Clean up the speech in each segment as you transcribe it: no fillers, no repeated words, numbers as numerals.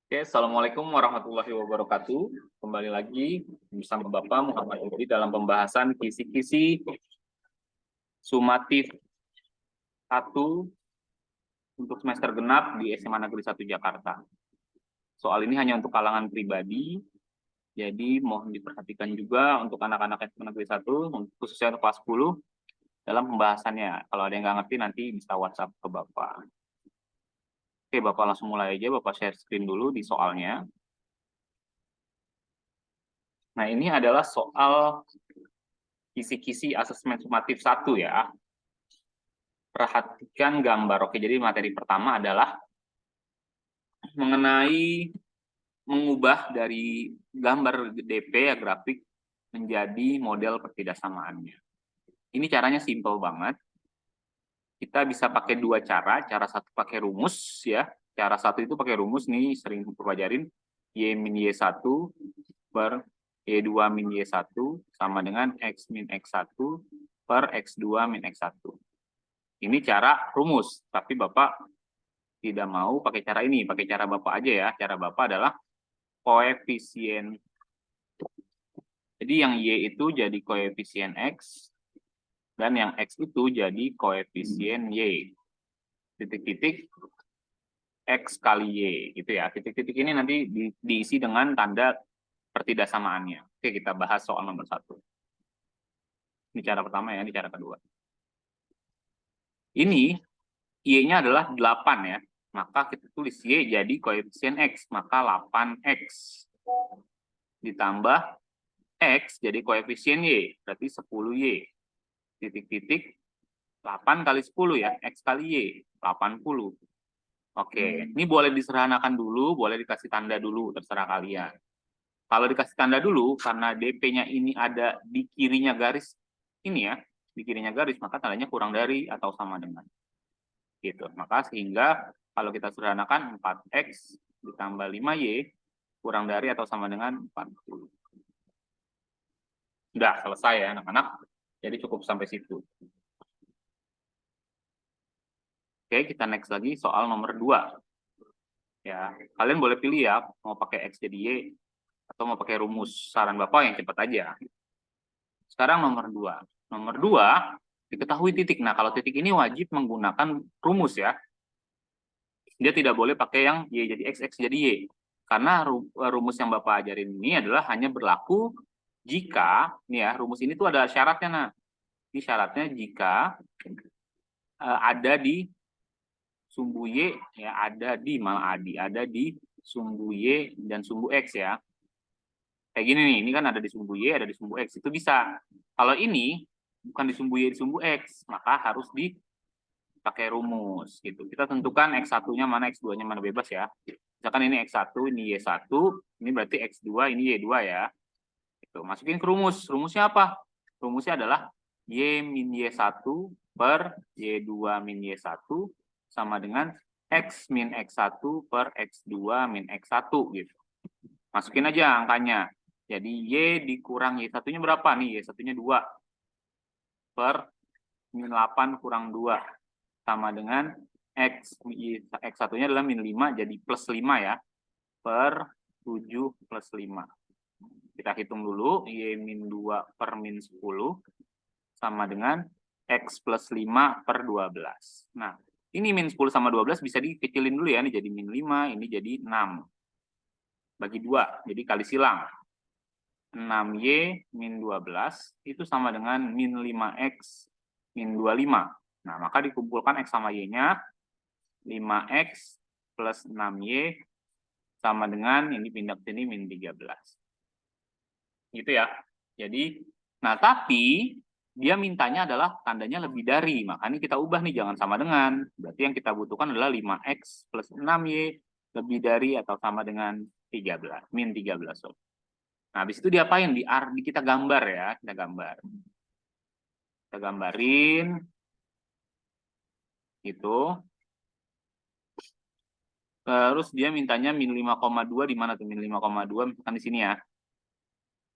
Oke, Assalamualaikum warahmatullahi wabarakatuh. Kembali lagi bersama Bapak Muhammad Udi dalam pembahasan kisi-kisi sumatif 1 untuk semester genap di SMA Negeri 1 Jakarta. Soal ini hanya untuk kalangan pribadi, jadi mohon diperhatikan juga untuk anak-anak SMA Negeri 1, khususnya untuk kelas 10, dalam pembahasannya. Kalau ada yang nggak ngerti, nanti bisa WhatsApp ke Bapak. Oke, Bapak langsung mulai aja, Bapak share screen dulu di soalnya. Nah, ini adalah soal kisi-kisi asesmen sumatif 1 ya. Perhatikan gambar. Oke, jadi materi pertama adalah mengenai mengubah dari gambar DP ya grafik menjadi model ketidaksamaannya. Ini caranya simple banget. Kita bisa pakai dua cara. Cara satu pakai rumus ya. Cara satu itu pakai rumus nih sering pelajarin Y min Y1 per Y2 min Y1 sama dengan X min X1 per X2 min X1. Ini cara rumus, tapi Bapak tidak mau pakai cara ini, pakai cara Bapak aja ya. Cara Bapak adalah koefisien. Jadi yang Y itu jadi koefisien X, dan yang X itu jadi koefisien Y. Titik-titik X kali Y, gitu ya. Titik-titik ini nanti diisi dengan tanda pertidaksamaannya. Oke, kita bahas soal nomor 1. Ini cara pertama ya, ini cara kedua. Ini Y-nya adalah 8 ya. Maka kita tulis Y jadi koefisien X, maka 8X. Ditambah X jadi koefisien Y, berarti 10Y. Titik-titik 8 kali 10 ya, X kali Y, 80. Oke, ini boleh disederhanakan dulu, boleh dikasih tanda dulu, terserah kalian. Kalau dikasih tanda dulu, karena DP-nya ini ada di kirinya garis ini ya, di kirinya garis, maka tandanya kurang dari atau sama dengan. Gitu. Maka sehingga kalau kita sederhanakan 4X ditambah 5Y kurang dari atau sama dengan 40. Sudah selesai ya anak-anak. Jadi cukup sampai situ. Oke, kita next lagi soal nomor 2. Ya, kalian boleh pilih ya, mau pakai X jadi Y atau mau pakai rumus. Saran Bapak yang cepat aja. Sekarang nomor 2. Nomor 2, diketahui titik. Nah, kalau titik ini wajib menggunakan rumus ya. Dia tidak boleh pakai yang Y jadi X, X jadi Y. Karena rumus yang Bapak ajarin ini adalah hanya berlaku jika, nih ya, rumus ini tuh ada syaratnya. Nah, ini syaratnya jika ada di sumbu Y, ya ada di sumbu Y dan sumbu X ya. Kayak gini nih, ini kan ada di sumbu Y, ada di sumbu X, itu bisa. Kalau ini bukan di sumbu Y, di sumbu X, maka harus dipakai rumus gitu. Kita tentukan X1-nya mana, X2-nya mana, bebas ya. Misalkan ini X1, ini Y1, ini berarti X2, ini Y2 ya. Itu masukin ke rumus. Rumusnya apa? Rumusnya adalah Y min Y1 per Y2 min Y1 sama dengan X min X1 per X2 min X1 gitu. Masukin aja angkanya. Jadi Y dikurang Y1-nya berapa nih? Y1-nya 2 per min 8 kurang 2 sama dengan X1-nya adalah min 5 jadi plus 5 ya. Per 7 plus 5. Kita hitung dulu, Y min 2 per min 10 sama dengan X plus 5 per 12. Nah, ini min 10 sama 12 bisa dikecilin dulu ya, ini jadi min 5, ini jadi 6. Bagi 2, jadi kali silang. 6Y min 12 itu sama dengan min 5X min 25. Nah, maka dikumpulkan X sama Y-nya, 5X plus 6Y sama dengan, ini pindah ke sini, min 13. Gitu ya. Jadi, nah tapi dia mintanya adalah tandanya lebih dari, makanya kita ubah nih, jangan sama dengan. Berarti yang kita butuhkan adalah 5X plus 6Y lebih dari atau sama dengan 13, min 13. Nah, habis itu diapain? Kita gambar ya, kita gambar. Kita gambarin itu. Terus dia mintanya min 5,2 di mana tuh? Min 5,2 misalkan di sini ya.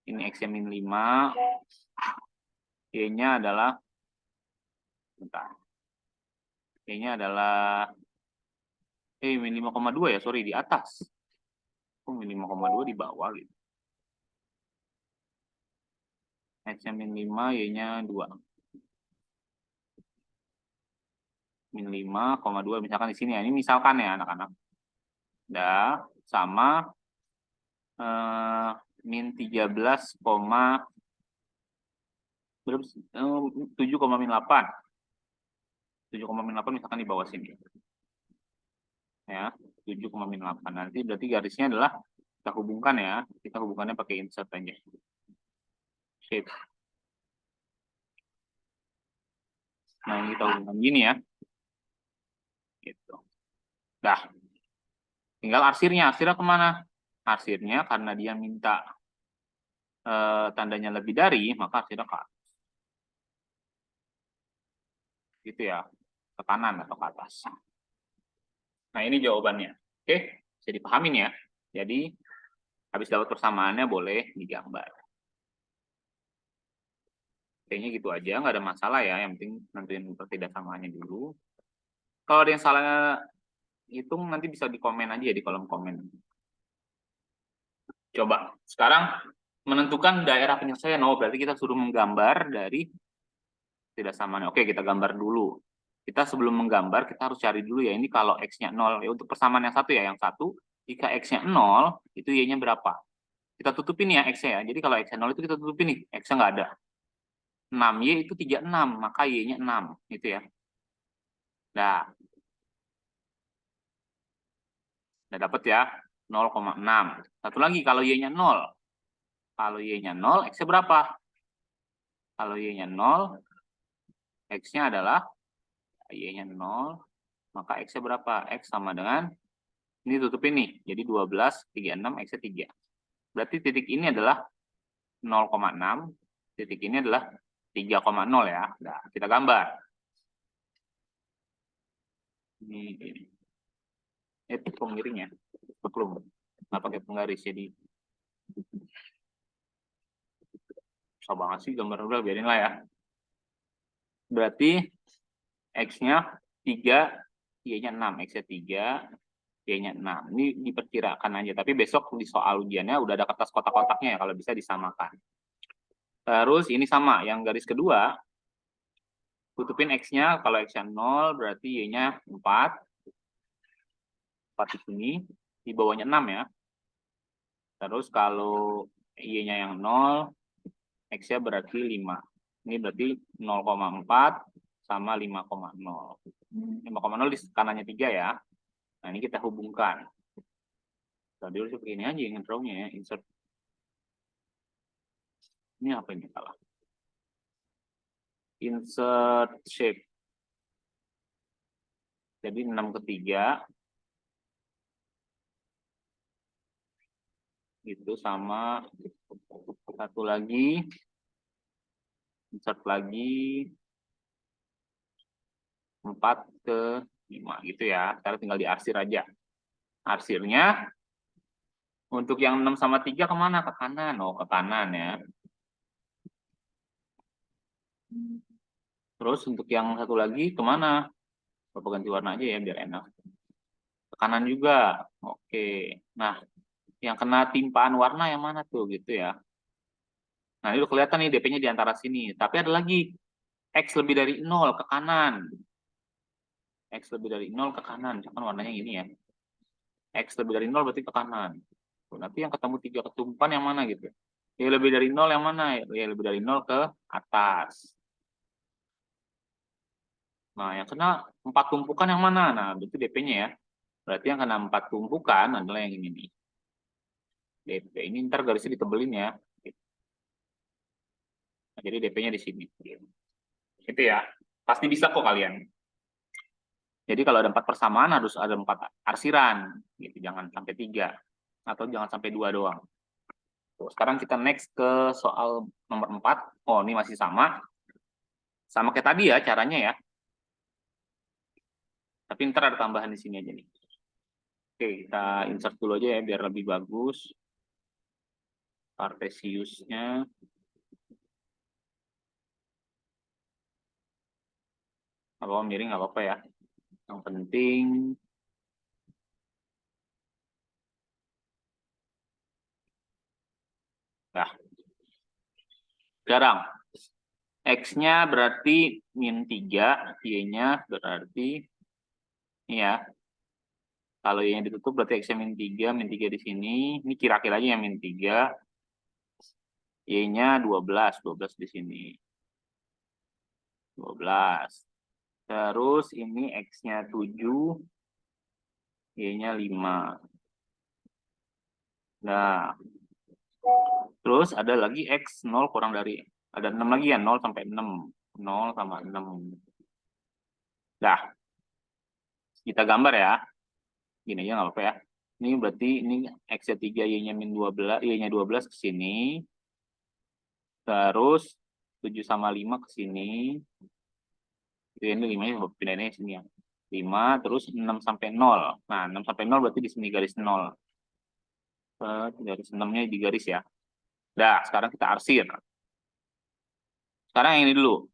Ini X-nya min 5. Y-nya adalah bentar. Y-nya adalah min 5,2 ya, sorry, di atas. min 5,2 di bawah gitu. X-nya min 5, Y-nya 2. Min 5,2 misalkan di sini ya. Ini misalkan ya anak-anak. Dah sama min 13, 7,8. 7,8 misalkan di bawah sini. Ya, 7,8. Nanti berarti garisnya adalah kita hubungkan ya. Kita hubungkannya pakai insert aja. Shape. Nah, ini kita hubungkan gini ya. Gitu. Dah. Tinggal arsirnya. Arsirnya kemana? Arsirnya karena dia minta tandanya lebih dari, maka arsirnya ke atas. Gitu ya. Ke kanan atau ke atas. Nah, ini jawabannya. Oke, bisa dipahamin ya. Jadi, habis dapat persamaannya boleh digambar. Kayaknya gitu aja, nggak ada masalah ya. Yang penting nentuin tidak samaannya dulu. Kalau ada yang salah hitung, nanti bisa di komen aja ya di kolom komen. Coba, sekarang menentukan daerah penyelesaian. Oh, berarti kita suruh menggambar dari tidak samanya. Oke, kita gambar dulu. Kita sebelum menggambar, kita harus cari dulu ya. Ini kalau X-nya 0. Ya, untuk persamaan yang satu ya. Yang satu, jika X-nya 0, itu Y-nya berapa? Kita tutupin ya X-nya ya. Jadi kalau X-nya 0 itu kita tutupin nih. X-nya nggak ada. 6Y itu 36, maka Y-nya 6. Gitu ya. Nah, udah dapet ya. 0,6. Satu lagi, kalau Y-nya 0. Kalau Y-nya 0, X-nya berapa? Kalau Y-nya 0, X-nya adalah Y-nya 0, maka X-nya berapa? X sama dengan, ini tutupin nih, jadi 12, 36, X-nya 3. Berarti titik ini adalah 0,6, titik ini adalah 3,0 ya. Nah, kita gambar. Ini. Itu pemiringnya. Betul. Nggak pakai penggaris, jadi susah banget sih gambar udah, biarin lah ya. Berarti X-nya 3, Y-nya 6, X-nya 3, Y-nya 6. Ini diperkirakan aja, tapi besok di soal ujiannya udah ada kertas kotak-kotaknya ya, kalau bisa disamakan. Terus ini sama, yang garis kedua, tutupin X-nya, kalau X-nya 0, berarti Y-nya 4. 4 di sini, di bawahnya 6 ya. Terus kalau Y-nya yang 0, X-nya berarti 5. Ini berarti 0,4 sama 5,0. 5,0 di kanannya 3 ya. Nah, ini kita hubungkan. Tadi dulu seperti ini aja yang drawnya ya, insert. Ini apa ini salah? Insert shape. Jadi 6/3 itu sama satu lagi, insert lagi 4/5 gitu ya. Sekarang tinggal diarsir aja. Arsirnya untuk yang 6 sama 3 kemana? Ke kanan. Oh, ke kanan ya. Terus untuk yang satu lagi kemana? Coba ganti warna aja ya biar enak. Ke kanan juga. Oke. Nah, yang kena timpaan warna yang mana tuh gitu ya. Nah, ini udah kelihatan nih DP-nya di antara sini. Tapi ada lagi. X lebih dari 0 ke kanan. X lebih dari 0 ke kanan. Misalkan warnanya ini ya. X lebih dari 0 berarti ke kanan. Nanti yang ketemu 3 ketumpan yang mana gitu. Y lebih dari 0 yang mana? Y lebih dari 0 ke atas. Nah, yang kena 4 tumpukan yang mana? Nah, itu DP-nya ya. Berarti yang kena 4 tumpukan adalah yang ini nih. DP. Ini ntar garisnya ditebelin ya. Nah, jadi DP-nya di sini. Itu ya. Pasti bisa kok kalian. Jadi kalau ada 4 persamaan harus ada 4 arsiran. Gitu. Jangan sampai 3. Atau jangan sampai 2 doang. Tuh, sekarang kita next ke soal nomor 4. Oh, ini masih sama. Sama kayak tadi ya caranya ya. Tapi ntar ada tambahan di sini aja nih. Oke, kita insert dulu aja ya biar lebih bagus. Kartesiusnya. Kalau miring nggak apa-apa ya. Yang penting Nah, sekarang X-nya berarti min 3, Y-nya berarti ini ya. Kalau Y-nya ditutup berarti X-nya min 3 di sini. Ini kira-kira aja yang min 3. Y-nya 12 di sini. 12. Terus ini X-nya 7, Y-nya 5. Nah, terus ada lagi X 0 kurang dari, ada 6 lagi ya, 0 sampai 6. 0 sama 6. Nah, kita gambar ya. Gini aja nggak apa-apa ya. Ini berarti ini X-nya 3, Y-nya min 12, Y-nya 12 ke sini. Terus 7 sama 5 ke sini. Ini 5-nya pindahnya sini ya. 5, terus 6 sampai 0. Nah, 6 sampai 0 berarti di sini garis 0. Garis 6-nya di garis ya. Nah, sekarang kita arsir. Sekarang yang ini dulu.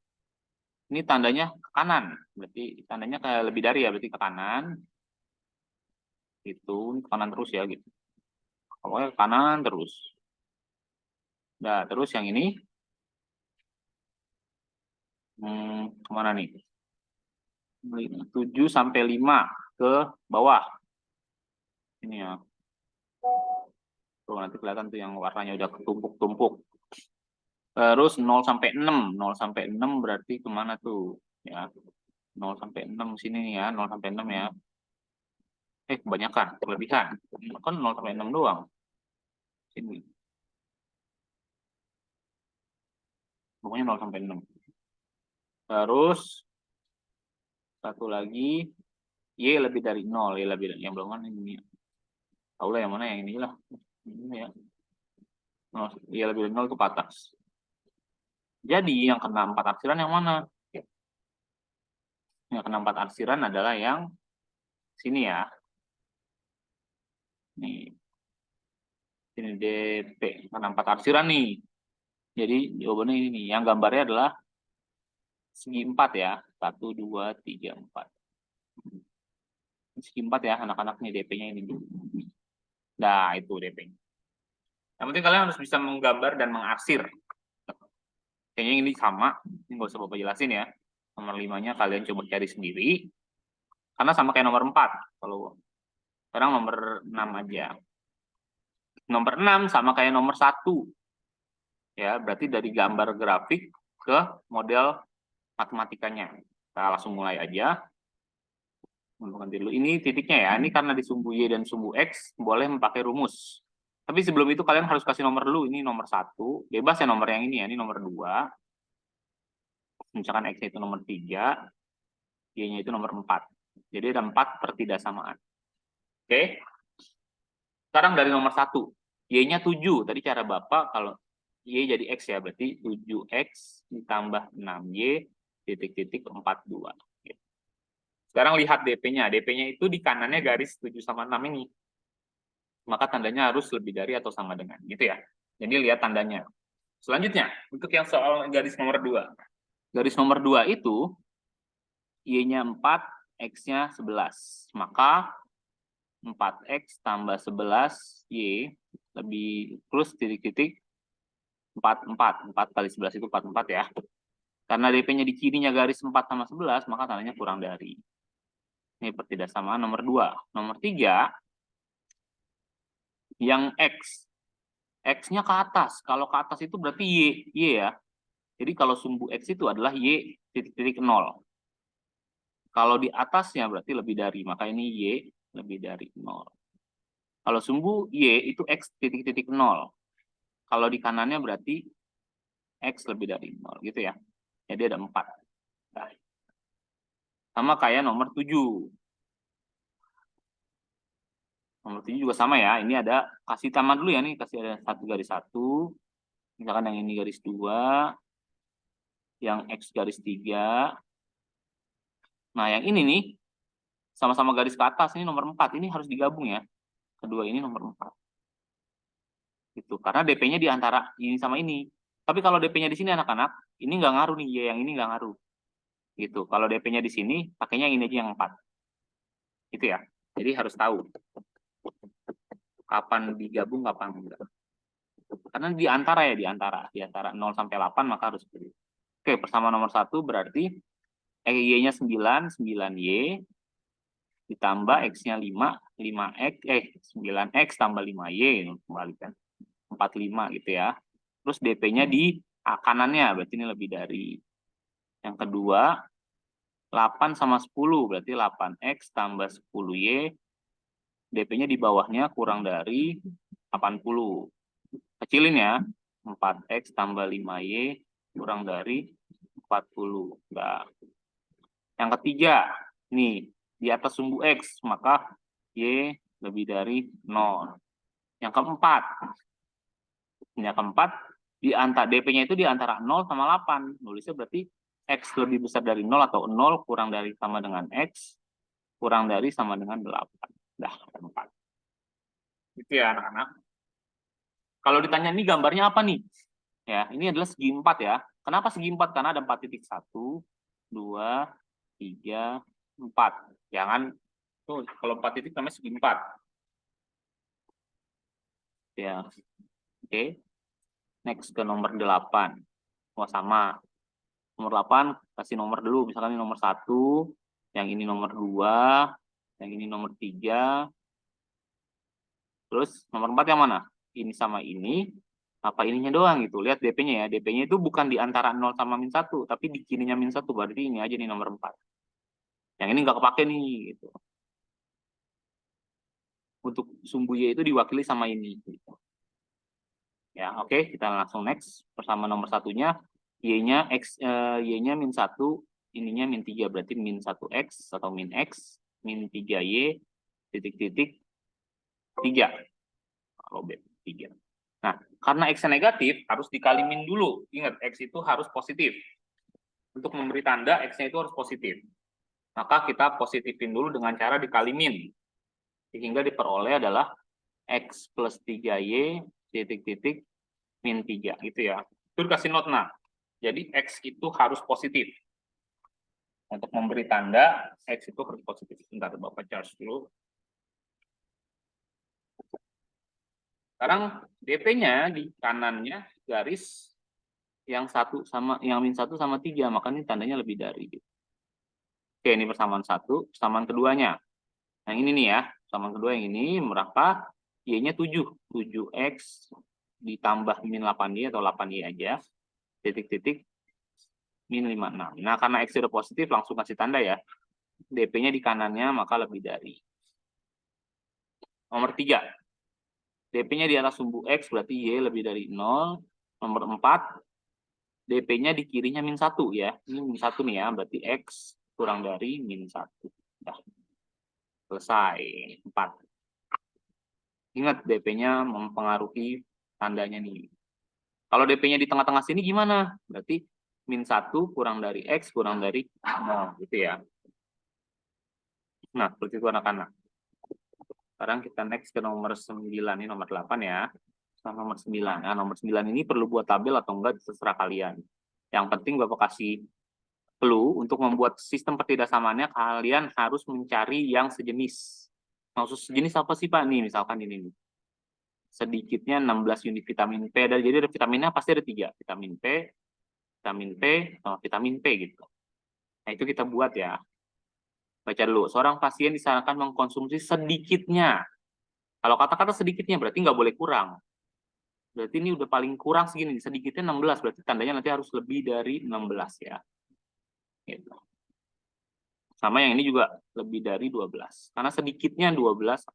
Ini tandanya ke kanan. Berarti tandanya kayak lebih dari ya, berarti ke kanan. Itu ke kanan terus ya gitu. Pokoknya ke kanan terus. Nah, terus yang ini kemana nih? 7 sampai 5 ke bawah. Ini ya. Tuh, nanti kelihatan tuh yang warnanya udah ketumpuk-tumpuk. Terus 0 sampai 6. 0 sampai 6 berarti kemana tuh? Ya. 0 sampai 6 sini nih ya. 0 sampai 6 ya. Kebanyakan. Kelebihan. Kan 0 sampai 6 doang. Sini. Pokoknya 0 sampai 6. Terus satu lagi. Y lebih dari 0. Y lebih dari, yang belum kan ini. Tahu lah yang mana yang ini lah. Ini ya. Y lebih dari 0 itu ke atas. Jadi yang kena 4 arsiran yang mana? Yang kena 4 arsiran adalah yang sini ya. Nih. Sini DP. Kena 4 arsiran nih. Jadi jawabannya ini nih. Yang gambarnya adalah segi 4 ya. 1, 2, 3, 4. Segi 4 ya anak-anak nih DP-nya ini. Nah itu DP-nya. Yang penting kalian harus bisa menggambar dan mengarsir. Kayaknya ini sama. Ini nggak usah Bapak jelasin ya. Nomor 5-nya kalian coba cari sendiri. Karena sama kayak nomor 4. Kalau sekarang nomor 6 aja. Nomor 6 sama kayak nomor 1. Ya, berarti dari gambar grafik ke model matematikanya. Kita langsung mulai aja. Ganti dulu. Ini titiknya ya. Ini karena di sumbu Y dan sumbu X boleh memakai rumus. Tapi sebelum itu kalian harus kasih nomor dulu. Ini nomor 1. Bebas ya nomor yang ini ya. Ini nomor 2. Misalkan X-nya itu nomor 3. Y-nya itu nomor 4. Jadi ada 4 pertidaksamaan. Oke. Sekarang dari nomor 1. Y-nya 7. Tadi cara Bapak kalau Y jadi X ya. Berarti 7X ditambah 6Y titik-titik 42. Sekarang lihat DP-nya. DP-nya itu di kanannya garis 7 sama 6 ini. Maka tandanya harus lebih dari atau sama dengan. Gitu ya. Jadi lihat tandanya. Selanjutnya, untuk yang soal garis nomor 2. Garis nomor 2 itu, Y-nya 4, X-nya 11. Maka 4X tambah 11Y lebih plus titik-titik 44. 4 kali 11 itu 44 ya. Karena DP-nya di kirinya garis 4 sama 11, maka tandanya kurang dari. Ini pertidaksamaan nomor 2. Nomor 3, yang X. X-nya ke atas. Kalau ke atas itu berarti Y ya. Jadi kalau sumbu X itu adalah Y titik-titik 0. Kalau di atasnya berarti lebih dari. Maka ini Y lebih dari 0. Kalau sumbu Y itu X titik-titik 0. Kalau di kanannya berarti X lebih dari 0. Gitu ya. Jadi ada 4. Nah, sama kayak nomor 7. Nomor 7 juga sama ya. Ini ada, kasih tambah dulu ya nih. Kasih ada 1 garis 1. Misalkan yang ini garis 2. Yang X garis 3. Nah yang ini nih. Sama-sama garis ke atas. Ini nomor 4. Ini harus digabung ya. Kedua ini nomor 4. Gitu. Karena DP-nya di antara ini sama ini. Tapi kalau DP-nya di sini anak-anak. Ini nggak ngaruh nih. Y yang ini nggak ngaruh. Gitu. Kalau DP-nya di sini. Pakainya ini aja yang 4. Gitu ya. Jadi harus tahu. Kapan digabung, kapan enggak. Karena di antara ya, di antara 0 sampai 8 maka harus seperti itu. Oke, persamaan nomor 1 berarti Y-nya 9, 9Y ditambah X-nya 5, 5X, 9X tambah 5Y, kembalikan 45 gitu ya. Terus DP-nya di kanannya, berarti ini lebih dari. Yang kedua, 8 sama 10, berarti 8X tambah 10Y, DP-nya di bawahnya kurang dari 80. Kecilin ya, 4X tambah 5Y kurang dari 40. Nah, yang ketiga, nih, di atas sumbu X, maka Y lebih dari 0. Yang keempat, di antara DP-nya itu di antara 0 sama 8. Nulisnya berarti X lebih besar dari 0 atau 0 kurang dari sama dengan X, kurang dari sama dengan 8. Dah, 4. Gitu ya, anak-anak. Kalau ditanya ini gambarnya apa nih? Ya, ini adalah segi 4 ya. Kenapa segi 4? Karena ada 4 titik. 1, 2, 3, 4. Jangan, tuh, kalau 4 titik namanya segi 4. Ya, oke. Next ke nomor 8. Wah, sama. Nomor 8, kasih nomor dulu. Misalkan ini nomor 1, yang ini nomor 2, yang ini nomor 3. Terus nomor 4 yang mana? Ini sama ini. Apa ininya doang gitu. Lihat DP-nya ya. DP-nya itu bukan di antara 0 sama min 1, tapi di kirinya min 1. Berarti ini aja nih nomor 4. Yang ini nggak kepake nih gitu. Untuk sumbu Y itu diwakili sama ini gitu. Ya, oke, kita langsung next. Bersama nomor satunya, Y-nya min 1, ininya min 3. Berarti min 1X atau min X, min 3Y, titik-titik 3. Kalau B, 3. Nah, karena X-nya negatif, harus dikali min dulu. Ingat, X itu harus positif. Untuk memberi tanda, X-nya itu harus positif. Maka kita positifin dulu dengan cara dikali min. Sehingga diperoleh adalah X plus 3Y, titik-titik, min 3. Gitu ya. Itu dikasih note, nah. Jadi, X itu harus positif. Untuk memberi tanda, X itu harus positif. Bentar, Bapak charge dulu. Sekarang DP-nya di kanannya garis yang min 1 sama 3, maka ini tandanya lebih dari. Oke, ini persamaan 1, persamaan keduanya. Yang ini nih ya, persamaan kedua yang ini berapa? Y-nya 7. 7X ditambah min 8Y atau 8Y aja. Titik-titik min 56. Nah, karena X sudah positif, langsung kasih tanda ya. DP-nya di kanannya, maka lebih dari. Nomor 3. DP-nya di atas sumbu X, berarti Y lebih dari 0. Nomor 4, DP-nya di kirinya min 1 ya. Ini min 1 nih ya, berarti X kurang dari min 1. Nah, selesai. 4. Ingat, DP-nya mempengaruhi tandanya nih. Kalau DP-nya di tengah-tengah sini gimana? Berarti min 1 kurang dari X kurang dari 0. Gitu ya. Nah, seperti itu anak-anak. Sekarang kita next ke nomor 9. Ini nomor 8 ya. Sama nomor 9. Nah, nomor 9 ini perlu buat tabel atau enggak, terserah kalian. Yang penting Bapak kasih clue untuk membuat sistem pertidaksamaannya, kalian harus mencari yang sejenis. Maksud sejenis apa sih Pak? Nih, misalkan ini nih. Sedikitnya 16 unit vitamin P. Jadi ada vitaminnya pasti ada 3. Vitamin P, sama vitamin P gitu. Nah, itu kita buat ya. Baca dulu. Seorang pasien disarankan mengkonsumsi sedikitnya. Kalau kata-kata sedikitnya berarti nggak boleh kurang. Berarti ini udah paling kurang segini. Sedikitnya 16. Berarti tandanya nanti harus lebih dari 16 ya. Gitu. Sama yang ini juga lebih dari 12. Karena sedikitnya 12,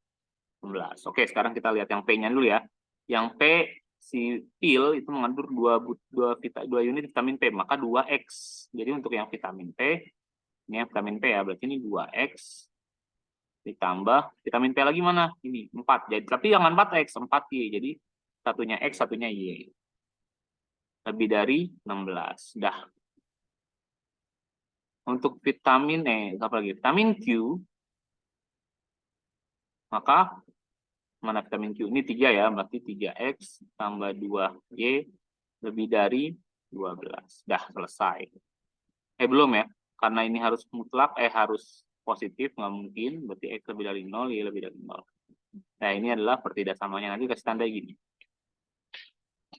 16. Oke, sekarang kita lihat yang P-nya dulu ya. Yang P, si pil itu mengandung 2 unit vitamin P, maka 2X. Jadi untuk yang vitamin P, ini yang vitamin P ya, berarti ini 2X ditambah vitamin P lagi mana? Ini 4. Jadi tapi jangan 4X, 4Y. Jadi satunya X, satunya Y. Lebih dari 16. Dah. Untuk vitamin apa lagi? Vitamin Q, maka mana vitamin Q? Ini 3 ya, berarti 3X tambah 2Y lebih dari 12. Dah selesai. Belum ya, karena ini harus mutlak, harus positif, nggak mungkin, berarti X lebih dari 0, Y lebih dari 0. Nah, ini adalah pertidaksamanya, nanti kasih tanda gini.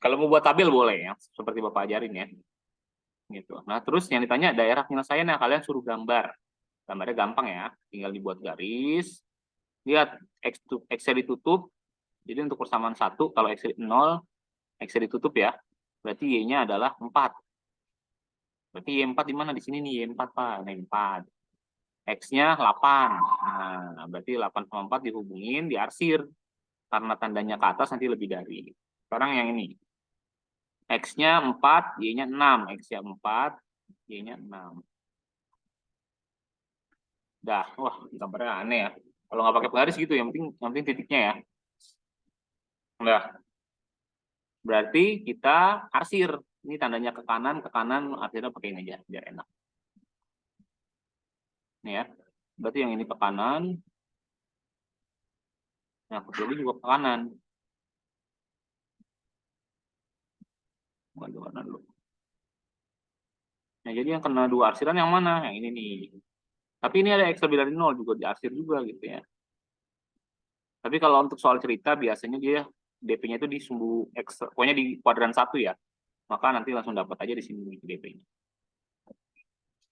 Kalau mau buat tabel boleh ya, seperti Bapak ajarin ya. Gitu. Nah, terus yang ditanya daerah penyelesaiannya, kalian suruh gambar. Gambarnya gampang ya, tinggal dibuat garis. Lihat, X-nya ditutup. Jadi untuk persamaan 1, kalau X 0, X-nya ditutup ya. Berarti Y-nya adalah 4. Berarti Y4 di mana? Di sini nih, Y4, Pak. Nah, 4. X-nya 8. Nah, berarti 8 sama 4 dihubungin, diarsir. Karena tandanya ke atas nanti lebih dari. Sekarang yang ini. X-nya 4, Y-nya 6. X-nya 4, Y-nya 6. Dah, wah, gambarnya aneh ya. Kalau nggak pakai penggaris gitu, yang penting titiknya ya. Udah. Berarti kita arsir. Ini tandanya ke kanan, arsirnya pakai ini aja, biar enak. Ini ya. Berarti yang ini ke kanan. Nah, kedua juga ke kanan. Bukan ke kanan dulu. Nah, jadi yang kena dua arsiran yang mana? Yang ini nih. Tapi ini ada X lebih dari 0 juga diarsir juga gitu ya. Tapi kalau untuk soal cerita biasanya dia DP-nya itu di sumbu X, pokoknya di kuadran 1 ya. Maka nanti langsung dapat aja di sini DP-nya.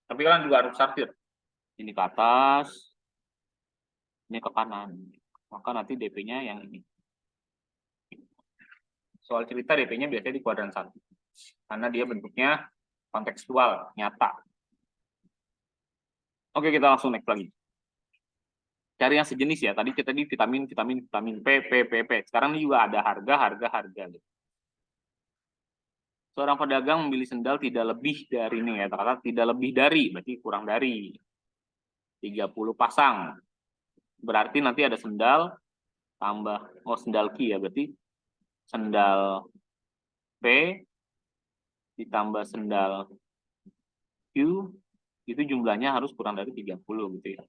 Tapi kalian juga harus arsir. Ini ke atas, ini ke kanan. Maka nanti DP-nya yang ini. Soal cerita DP-nya biasanya di kuadran 1. Karena dia bentuknya kontekstual, nyata. Oke, kita langsung next lagi. Cari yang sejenis ya. Tadi kita di vitamin, P, P. Sekarang ini juga ada harga. Gitu. Seorang pedagang membeli sendal tidak lebih dari ini ya. Kata tidak lebih dari, berarti kurang dari 30 pasang. Berarti nanti ada sendal tambah, sendal Q ya. Berarti sendal P ditambah sendal Q, itu jumlahnya harus kurang dari 30 gitu ya.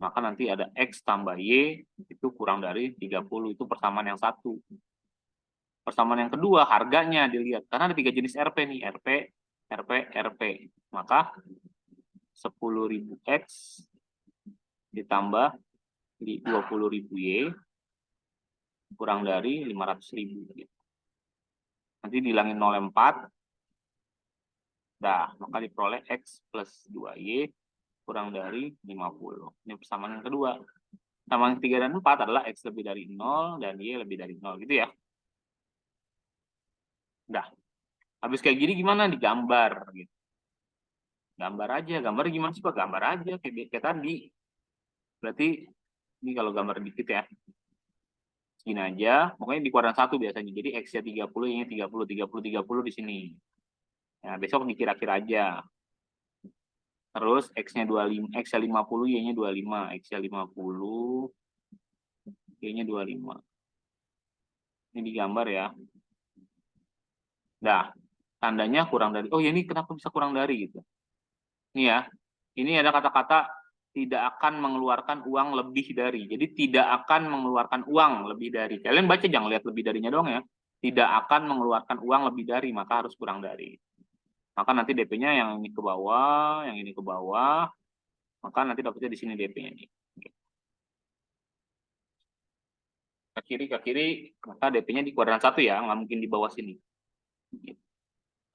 Maka nanti ada X tambah Y, itu kurang dari 30, itu persamaan yang satu. Persamaan yang kedua, harganya dilihat. Karena ada 3 jenis RP nih, RP. Maka 10.000 X ditambah 20.000 Y, kurang dari 500.000. Nanti dihilangin 0,4, dah, maka diperoleh X plus 2Y kurang dari 50. Ini persamaan yang kedua. Persamaan yang 3 dan 4 adalah X lebih dari 0 dan Y lebih dari 0, gitu ya. Dah. Habis kayak gini gimana? Digambar gitu. Gambar aja. Gambar gimana sih Pak? Gambar aja kayak tadi. Berarti ini kalau gambar dikit ya. Segini aja. Pokoknya di kuadran 1 biasanya. Jadi X-nya 30, Y-nya 30 di sini. Nah, besok dikira-kira aja. Terus X-nya 25, X-nya 50, Y-nya 25. X-nya 50, Y-nya 25. Ini digambar ya. Nah, tandanya kurang dari. Oh ya, ini kenapa bisa kurang dari gitu? Ini ya. Ini ada kata-kata tidak akan mengeluarkan uang lebih dari. Jadi tidak akan mengeluarkan uang lebih dari. Kalian baca jangan lihat lebih darinya dong ya. Tidak akan mengeluarkan uang lebih dari, maka harus kurang dari. Maka nanti DP-nya yang ini ke bawah, yang ini ke bawah. Maka nanti dapetnya di sini DP-nya nih. Ke kiri, maka DP-nya di kuadran 1 ya, nggak mungkin di bawah sini.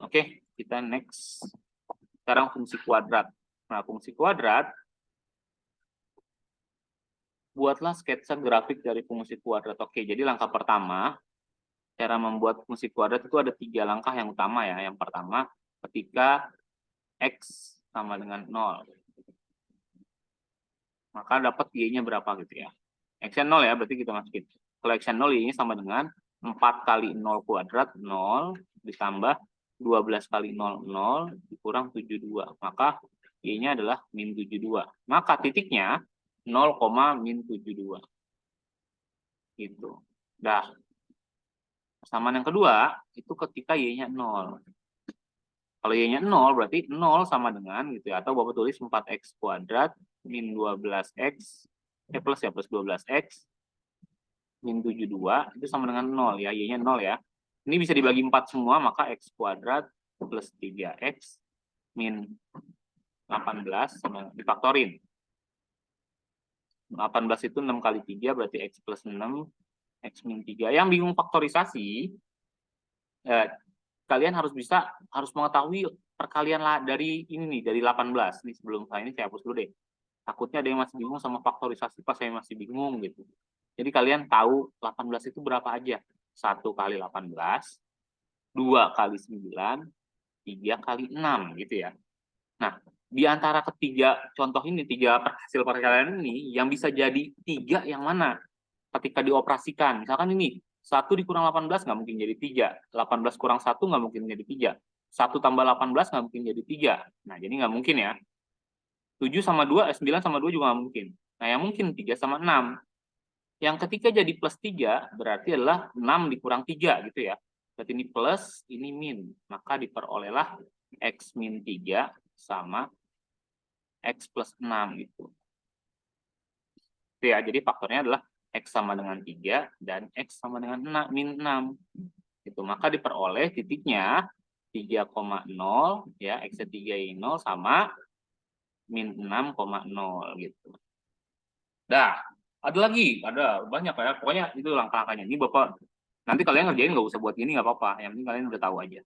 Oke, kita next. Sekarang fungsi kuadrat. Nah, fungsi kuadrat, buatlah sketsa grafik dari fungsi kuadrat. Oke, jadi langkah pertama, cara membuat fungsi kuadrat itu ada 3 langkah yang utama ya. Yang pertama, ketika X sama dengan 0. Maka dapat Y-nya berapa gitu ya. X-nya 0 ya, berarti kita masukin. Kalau X-nya 0, Y-nya sama dengan 4 kali 0 kuadrat, 0, ditambah 12 kali 0, 0, dikurang 72. Maka Y-nya adalah min 72. Maka titiknya 0, min 72. Gitu. Dah. Persamaan yang kedua, itu ketika Y-nya 0. Kalau Y-nya 0, berarti 0 sama dengan, gitu ya. Atau Bapak tulis 4X kuadrat, min 12X, plus 12X, min 72 itu sama dengan 0 ya, Y-nya 0 ya. Ini bisa dibagi 4 semua, maka X kuadrat plus 3X min 18 sama difaktorin. 18 itu 6 kali 3 berarti X plus 6 X min 3. Yang bingung faktorisasi, kalian harus mengetahui perkalian dari ini nih, dari 18. Nih sebelum ini saya hapus dulu deh. Takutnya ada yang masih bingung sama faktorisasi pas saya masih bingung gitu. Jadi kalian tahu 18 itu berapa aja? 1 kali 18, 2 kali 9, 3 kali 6 gitu ya. Nah, di antara ketiga contoh ini, tiga hasil perkalian ini, yang bisa jadi 3 yang mana ketika dioperasikan? Misalkan ini, 1 dikurang 18 nggak mungkin jadi 3, 18 kurang 1 nggak mungkin jadi 3, 1 tambah 18 nggak mungkin jadi 3. Nah, jadi nggak mungkin ya. 7 sama 2, 9 sama 2 juga nggak mungkin. Nah, yang mungkin 3 sama 6. Yang ketiga jadi plus 3, berarti adalah 6 dikurang 3 gitu ya. Berarti ini plus, ini min. Maka diperolehlah X min 3 sama X plus 6 gitu. Itu ya, jadi faktornya adalah X sama dengan 3 dan X sama dengan 6, min 6. Gitu. Maka diperoleh titiknya 3,0 ya, X3 ini 0 sama min 6,0 gitu. Dah, ada lagi, ada banyak ya. Pokoknya itu langkah-langkahnya. Ini Bapak nanti kalian ngerjain nggak usah buat gini nggak apa-apa. Yang penting kalian udah tahu aja.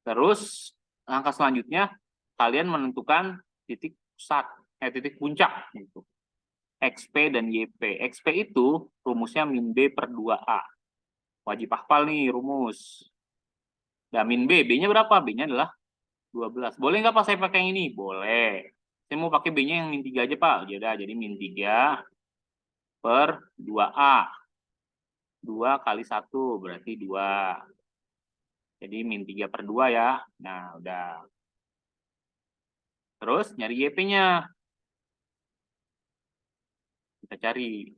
Terus langkah selanjutnya kalian menentukan titik pusat, titik puncak gitu. XP dan YP. XP itu rumusnya min B per 2A. Wajib hafal nih rumus. Dan min B, B-nya berapa? B-nya adalah 12. Boleh nggak Pak saya pakai yang ini? Boleh. Saya mau pakai B-nya yang min 3 aja Pak. Jadi min 3 per 2A. 2 kali 1 berarti 2. Jadi min 3 per 2 ya. Nah, udah. Terus nyari YP-nya. Kita cari.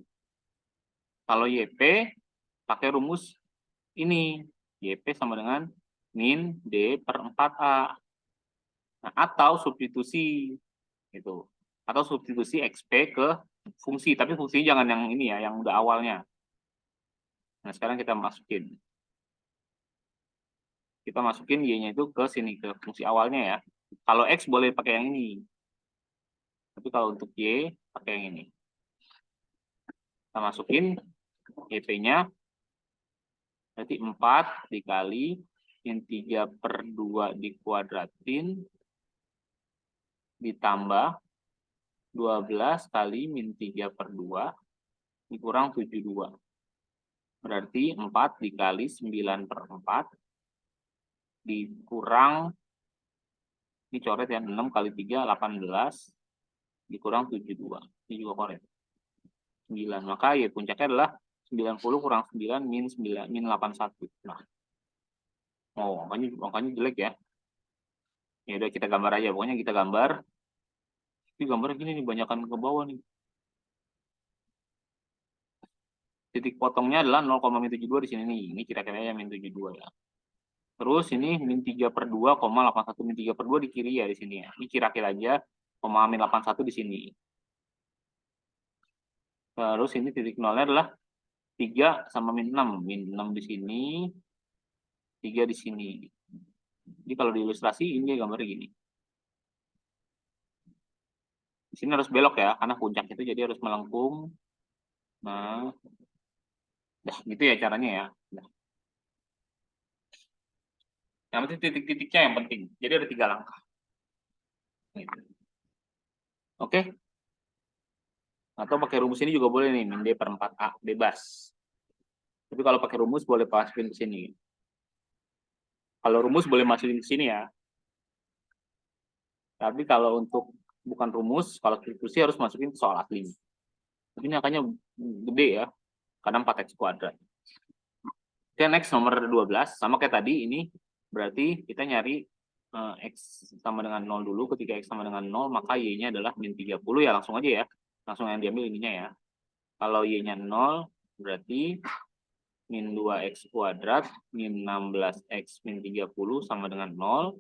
Kalau YP, pakai rumus ini. YP sama dengan min D per 4A. Nah, atau substitusi. Gitu. Atau substitusi XP ke fungsi. Tapi fungsi jangan yang ini ya, yang udah awalnya. Nah, sekarang kita masukin. Kita masukin Y-nya itu ke sini, ke fungsi awalnya ya. Kalau X boleh pakai yang ini. Tapi kalau untuk Y, pakai yang ini. Kita masukin YP-nya. Berarti 4 dikali min 3 per 2 dikuadratin. Ditambah 12 kali min 3 per 2 dikurang 72. Berarti 4 dikali 9 per 4 dikurang, dicoret ya, 6 kali 3, 18, dikurang 72. Ini juga korek. 9. Maka ya puncaknya adalah 90 kurang 9 min 9 min 81. Nah. Oh, angkanya jelek ya. Ya udah kita gambar aja. Pokoknya kita gambar. Ini gambarnya gini nih, banyakan ke bawah nih. Titik potongnya adalah 0,72 di sini nih. Ini kira-kira ya min 72 ya. Terus ini min 3 per 2,81. Min 3 per 2 di kiri ya di sini ya. Ini kira-kira aja, min 81 di sini. Terus ini titik nolnya adalah 3 sama min 6. Min 6 di sini, 3 di sini. Jadi kalau diilustrasi ini gambarnya gini. Di sini harus belok ya, karena puncak itu jadi harus melengkung. Nah, dah gitu ya caranya ya. Nah. Yang penting titik-titiknya yang penting. Jadi ada 3 langkah. Gitu. Oke. Atau pakai rumus ini juga boleh nih, min D per 4A, bebas. Tapi kalau pakai rumus boleh masukin ke sini. Kalau rumus boleh masukin ke sini ya. Tapi kalau untuk bukan rumus, kalau substitusi harus masukin ke soal asli. Tapi ini angkanya gede ya, karena 4x kuadrat. Oke, next nomor 12, sama kayak tadi, ini berarti kita nyari X sama dengan 0 dulu. Ketika X sama dengan 0, maka Y-nya adalah min 30 ya, langsung aja ya. Langsung yang diambil ininya ya. Kalau Y-nya 0, berarti min 2x kuadrat, min 16x min 30 sama dengan 0.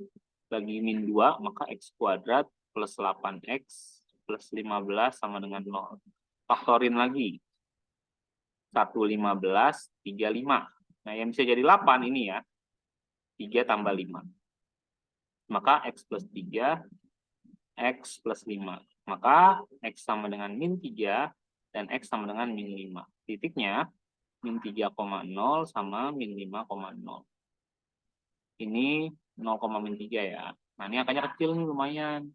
Bagi min 2, maka x kuadrat plus 8x plus 15 sama dengan 0. Faktorin lagi. 1, 15, 3, 5. Nah, yang bisa jadi 8 ini ya. 3 tambah 5. Maka x plus 3, x plus 5. Maka x sama dengan min 3 dan x sama dengan min 5. Titiknya min 3,0 sama min 5,0. Ini 0, min 3 ya. Nah, ini angkanya kecil nih lumayan.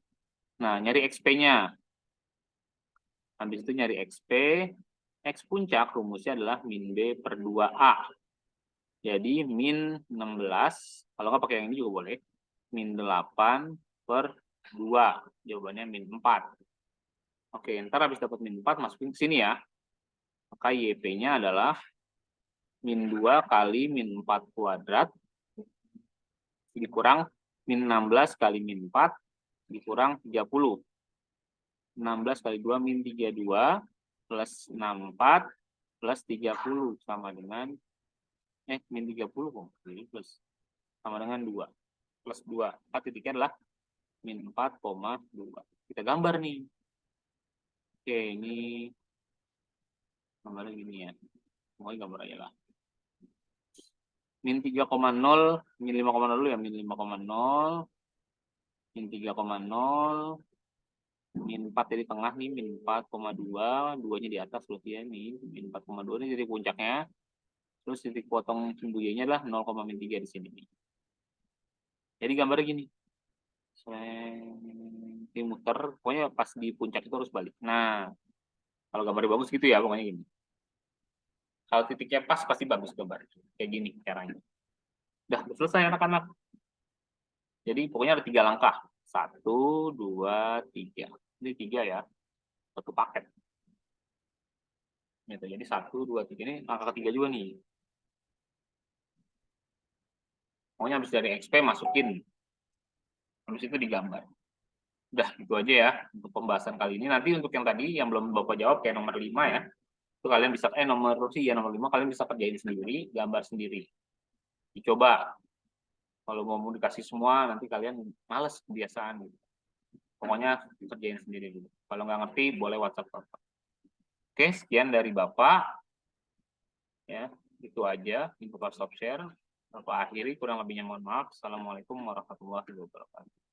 Nah, nyari XP-nya. Habis itu nyari XP. X puncak rumusnya adalah min B per 2A. Jadi min 16, kalau nggak pakai yang ini juga boleh. Min 8 per 2. Jawabannya min 4. Oke, ntar habis dapat min 4, masukin ke sini ya. Maka YP-nya adalah min 2 kali min 4 kuadrat dikurang min 16 kali min 4 dikurang 30. 16 kali 2 min 32 plus 64 plus 30 sama dengan min 30 plus sama dengan 2 plus 2. Titiknya adalah min 4,2. Kita gambar nih. Oke, ini gambarnya gini ya. Semuanya gambar aja lah. Min 3,0, min 5,0 dulu ya, min 5,0, min 3,0, min 4 di tengah nih, min 4,2, 2-nya di atas berarti ya, nih, min 4,2 ini titik puncaknya. Terus titik potong sumbu Y-nya adalah 0,3 di sini. Jadi gambarnya gini. Ini muter, pokoknya pas di puncak itu harus balik. Nah, kalau gambarnya bagus gitu ya, pokoknya gini. Kalau titiknya pas, pasti bagus gambar. Kayak gini caranya. Udah selesai anak-anak. Jadi pokoknya ada 3 langkah. 1, 2, 3. Ini 3 ya. Satu paket. Gitu. Jadi 1, 2, 3 ini langkah ketiga juga nih. Pokoknya habis dari XP masukin. Habis itu digambar. Udah gitu aja ya untuk pembahasan kali ini. Nanti untuk yang tadi yang belum Bapak jawab kayak nomor 5 ya. Itu kalian bisa nomor 5 kalian bisa kerjain sendiri, gambar sendiri. Dicoba. Kalau mau dikasih semua nanti kalian males kebiasaan gitu. Pokoknya kerjain sendiri dulu. Kalau nggak ngerti boleh WhatsApp Bapak. Oke, sekian dari Bapak. Ya, itu aja info stop share. Bapak akhiri, kurang lebihnya mohon maaf. Assalamualaikum warahmatullahi wabarakatuh.